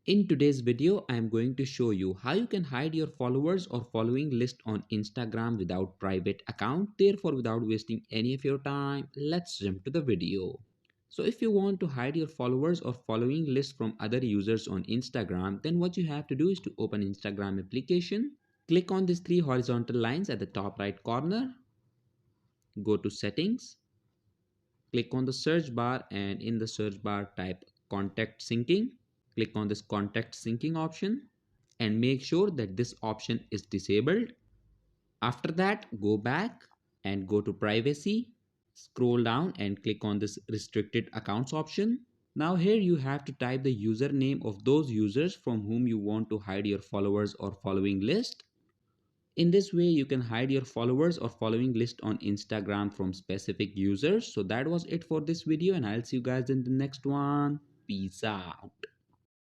In today's video, I am going to show you how you can hide your followers or following list on Instagram without private account. Therefore, without wasting any of your time, let's jump to the video. So if you want to hide your followers or following list from other users on Instagram, then what you have to do is to open Instagram application. Click on these three horizontal lines at the top right corner. Go to settings. Click on the search bar and in the search bar type contact syncing. Click on this contact syncing option and make sure that this option is disabled. After that, go back and go to privacy. Scroll down and click on this restricted accounts option. Now here you have to type the username of those users from whom you want to hide your followers or following list. In this way, you can hide your followers or following list on Instagram from specific users. So that was it for this video and I'll see you guys in the next one. Peace out.